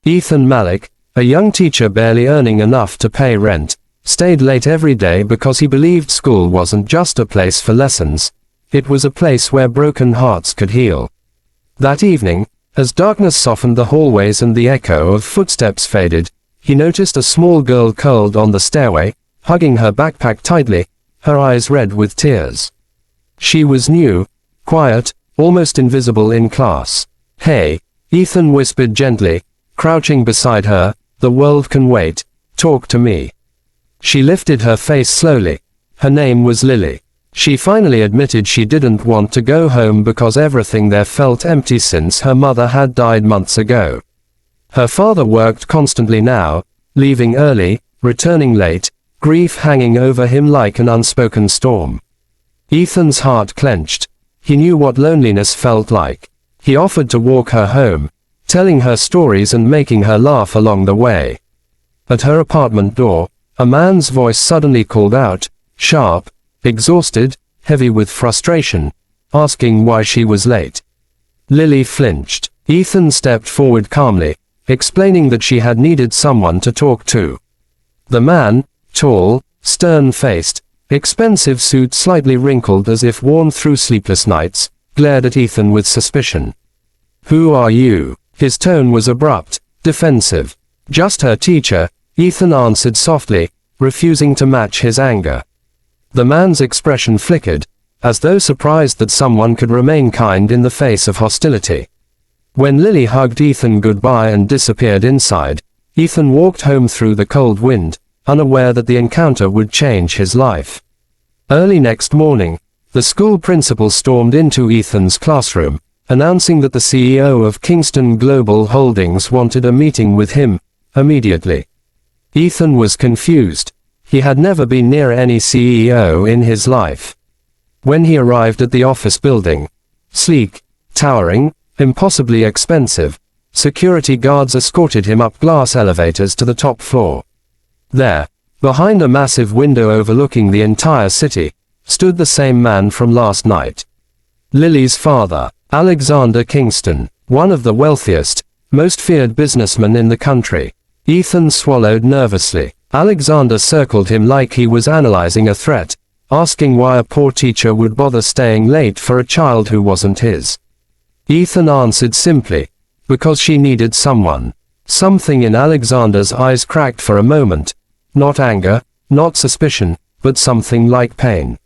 Ethan Malik, a young teacher barely earning enough to pay rent, stayed late every day because he believed school wasn't just a place for lessons, it was a place where broken hearts could heal. That evening, as darkness softened the hallways and the echo of footsteps faded, he noticed a small girl curled on the stairway, hugging her backpack tightly, her eyes red with tears. She was new, quiet, almost invisible in class. "Hey," Ethan whispered gently, crouching beside her, "the world can wait, talk to me." She lifted her face slowly. Her name was Lily. She finally admitted she didn't want to go home because everything there felt empty since her mother had died months ago. Her father worked constantly now, leaving early, returning late, grief hanging over him like an unspoken storm. Ethan's heart clenched. He knew what loneliness felt like. He offered to walk her home, telling her stories and making her laugh along the way. At her apartment door, a man's voice suddenly called out, sharp, exhausted, heavy with frustration, asking why she was late. Lily flinched. Ethan stepped forward calmly, explaining that she had needed someone to talk to. The man, tall, stern-faced, expensive suit slightly wrinkled as if worn through sleepless nights, glared at Ethan with suspicion. "Who are you?" His tone was abrupt, defensive. "Just her teacher," Ethan answered softly, refusing to match his anger. The man's expression flickered, as though surprised that someone could remain kind in the face of hostility. When Lily hugged Ethan goodbye and disappeared inside, Ethan walked home through the cold wind, unaware that the encounter would change his life. Early next morning, the school principal stormed into Ethan's classroom, announcing that the CEO of Kingston Global Holdings wanted a meeting with him, immediately. Ethan was confused. He had never been near any CEO in his life. When he arrived at the office building, sleek, towering, impossibly expensive, security guards escorted him up glass elevators to the top floor. There, behind a massive window overlooking the entire city, stood the same man from last night. Lily's father, Alexander Kingston, one of the wealthiest, most feared businessmen in the country. Ethan swallowed nervously. Alexander circled him like he was analyzing a threat, asking why a poor teacher would bother staying late for a child who wasn't his. Ethan answered simply, because she needed someone. Something in Alexander's eyes cracked for a moment, not anger, not suspicion, but something like pain.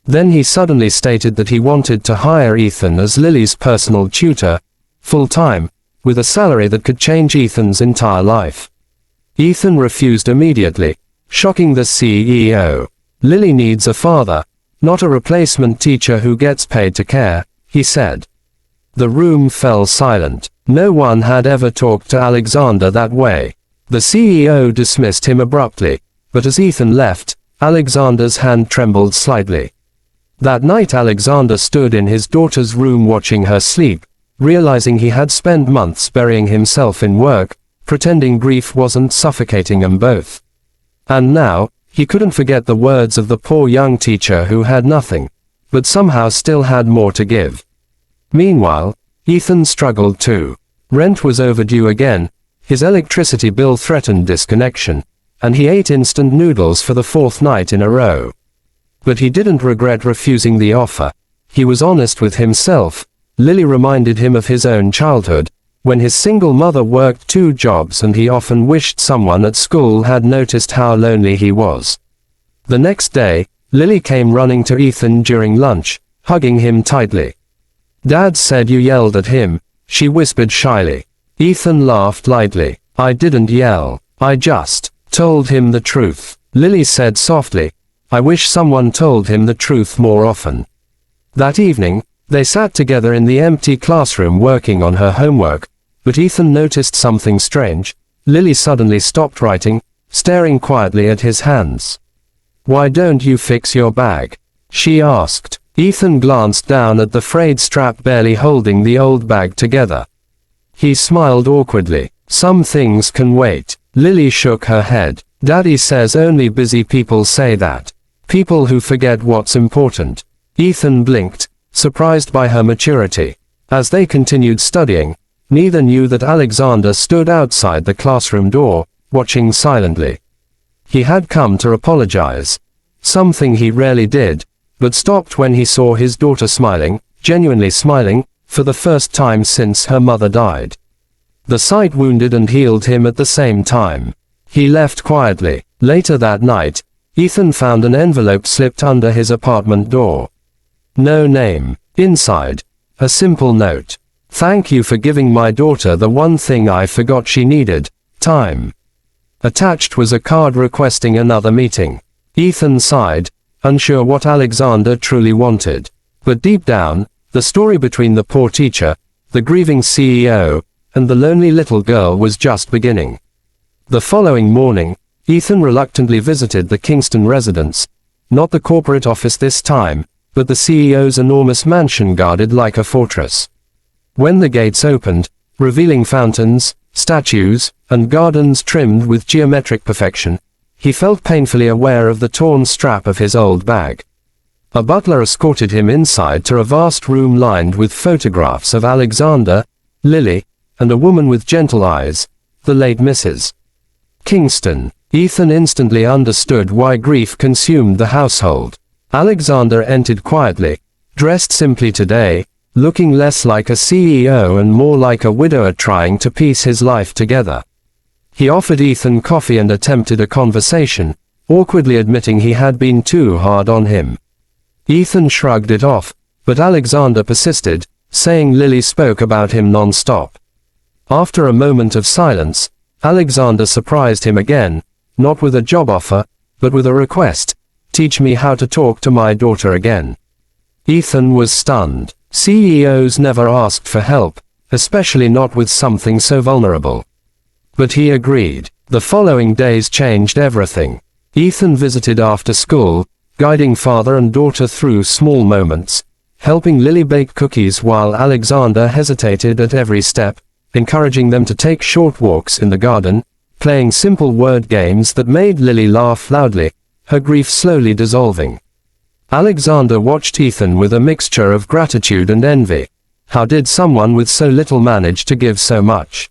Then he suddenly stated that he wanted to hire Ethan as Lily's personal tutor, full-time, with a salary that could change Ethan's entire life. Ethan refused immediately, shocking the CEO. "Lily needs a father, not a replacement teacher who gets paid to care," he said. The room fell silent. No one had ever talked to Alexander that way. The CEO dismissed him abruptly, but as Ethan left, Alexander's hand trembled slightly. That night Alexander stood in his daughter's room watching her sleep, realizing he had spent months burying himself in work, pretending grief wasn't suffocating them both. And now, he couldn't forget the words of the poor young teacher who had nothing, but somehow still had more to give. Meanwhile, Ethan struggled too. Rent was overdue again, his electricity bill threatened disconnection, and he ate instant noodles for the fourth night in a row. But he didn't regret refusing the offer. He was honest with himself. Lily reminded him of his own childhood, when his single mother worked 2 jobs and he often wished someone at school had noticed how lonely he was. The next day, Lily came running to Ethan during lunch, hugging him tightly. "Dad said you yelled at him," she whispered shyly. Ethan laughed lightly. "I didn't yell. I just told him the truth," Lily said softly. "I wish someone told him the truth more often." That evening, they sat together in the empty classroom working on her homework, but Ethan noticed something strange. Lily suddenly stopped writing, staring quietly at his hands. "Why don't you fix your bag?" she asked. Ethan glanced down at the frayed strap barely holding the old bag together. He smiled awkwardly. "Some things can wait." Lily shook her head. "Daddy says only busy people say that. People who forget what's important." Ethan blinked, surprised by her maturity. As they continued studying, Neither knew that Alexander stood outside the classroom door, watching silently. He had come to apologize. Something he rarely did, but stopped when he saw his daughter smiling, genuinely smiling, for the first time since her mother died. The sight wounded and healed him at the same time. He left quietly. Later that night, Ethan found an envelope slipped under his apartment door. No name. Inside, a simple note. "Thank you for giving my daughter the one thing I forgot she needed, time." Attached was a card requesting another meeting. Ethan sighed, unsure what Alexander truly wanted. But deep down, the story between the poor teacher, the grieving CEO, and the lonely little girl was just beginning. The following morning, Ethan reluctantly visited the Kingston residence, not the corporate office this time, but the CEO's enormous mansion guarded like a fortress. When the gates opened, revealing fountains, statues, and gardens trimmed with geometric perfection, he felt painfully aware of the torn strap of his old bag. A butler escorted him inside to a vast room lined with photographs of Alexander, Lily, and a woman with gentle eyes, the late Mrs. Kingston. Ethan instantly understood why grief consumed the household. Alexander entered quietly, dressed simply today, looking less like a CEO and more like a widower trying to piece his life together. He offered Ethan coffee and attempted a conversation, awkwardly admitting he had been too hard on him. Ethan shrugged it off, but Alexander persisted, saying Lily spoke about him non-stop. After a moment of silence, Alexander surprised him again, not with a job offer, but with a request: "Teach me how to talk to my daughter again." Ethan was stunned. CEOs never asked for help, especially not with something so vulnerable. But he agreed. The following days changed everything. Ethan visited after school, guiding father and daughter through small moments, helping Lily bake cookies while Alexander hesitated at every step, encouraging them to take short walks in the garden, playing simple word games that made Lily laugh loudly, her grief slowly dissolving. Alexander watched Ethan with a mixture of gratitude and envy. How did someone with so little manage to give so much?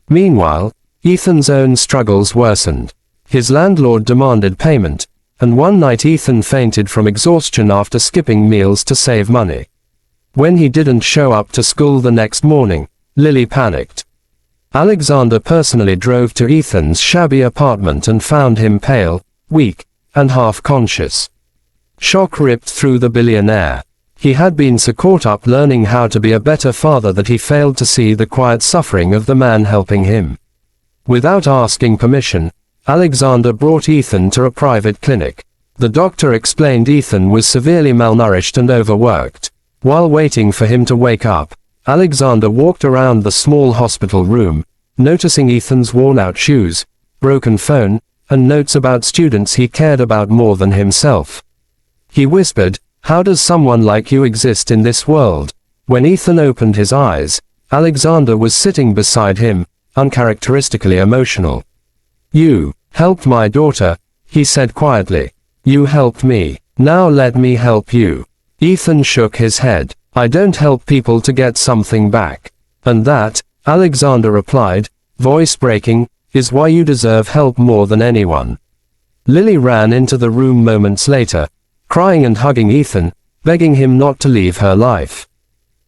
Meanwhile, Ethan's own struggles worsened. His landlord demanded payment, and one night Ethan fainted from exhaustion after skipping meals to save money. When he didn't show up to school the next morning, Lily panicked. Alexander personally drove to Ethan's shabby apartment and found him pale, weak, and half-conscious. Shock ripped through the billionaire. He had been so caught up learning how to be a better father that he failed to see the quiet suffering of the man helping him. Without asking permission, Alexander brought Ethan to a private clinic. The doctor explained Ethan was severely malnourished and overworked. While waiting for him to wake up, Alexander walked around the small hospital room, noticing Ethan's worn-out shoes, broken phone, and notes about students he cared about more than himself. He whispered, "How does someone like you exist in this world?" When Ethan opened his eyes, Alexander was sitting beside him, uncharacteristically emotional. "You helped my daughter," he said quietly. "You helped me. Now let me help you." Ethan shook his head. "I don't help people to get something back. And that," Alexander replied, voice breaking, "is why you deserve help more than anyone." Lily ran into the room moments later, crying and hugging Ethan, begging him not to leave her life.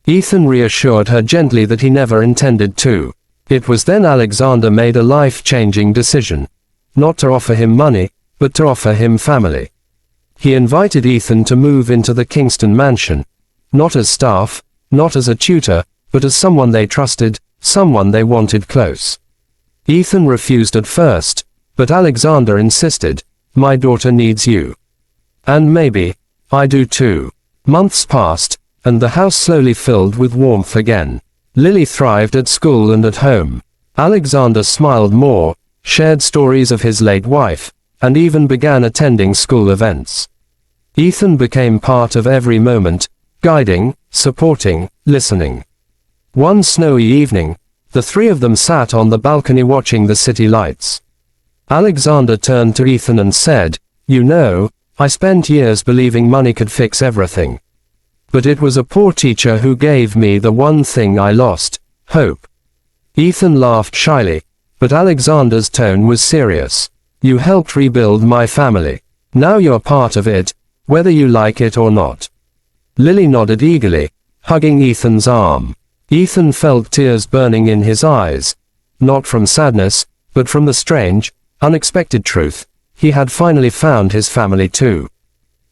Ethan reassured her gently that he never intended to. It was then Alexander made a life-changing decision. Not to offer him money, but to offer him family. He invited Ethan to move into the Kingston mansion. Not as staff, not as a tutor, but as someone they trusted, someone they wanted close. Ethan refused at first, but Alexander insisted, "My daughter needs you. And maybe, I do too." Months passed, and the house slowly filled with warmth again. Lily thrived at school and at home. Alexander smiled more, shared stories of his late wife, and even began attending school events. Ethan became part of every moment, guiding, supporting, listening. One snowy evening, the three of them sat on the balcony watching the city lights. Alexander turned to Ethan and said, "You know, I spent years believing money could fix everything. But it was a poor teacher who gave me the one thing I lost, hope." Ethan laughed shyly, but Alexander's tone was serious. You helped rebuild my family. Now you're part of it, whether you like it or not. Lily nodded eagerly, hugging Ethan's arm. Ethan felt tears burning in his eyes, not from sadness, but from the strange, unexpected truth. He had finally found his family too.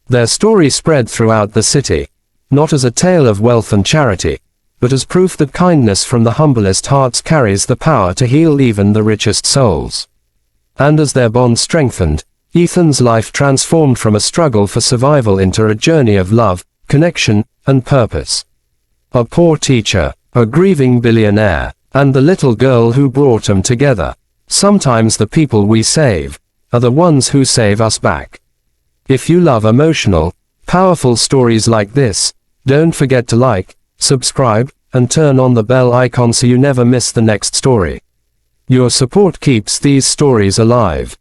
Their story spread throughout the city, not as a tale of wealth and charity, but as proof that kindness from the humblest hearts carries the power to heal even the richest souls. And as their bond strengthened, Ethan's life transformed from a struggle for survival into a journey of love, connection, and purpose. A poor teacher, a grieving billionaire, and the little girl who brought them together. Sometimes the people we save are the ones who save us back. If you love emotional, powerful stories like this, don't forget to like, subscribe, and turn on the bell icon so you never miss the next story. Your support keeps these stories alive.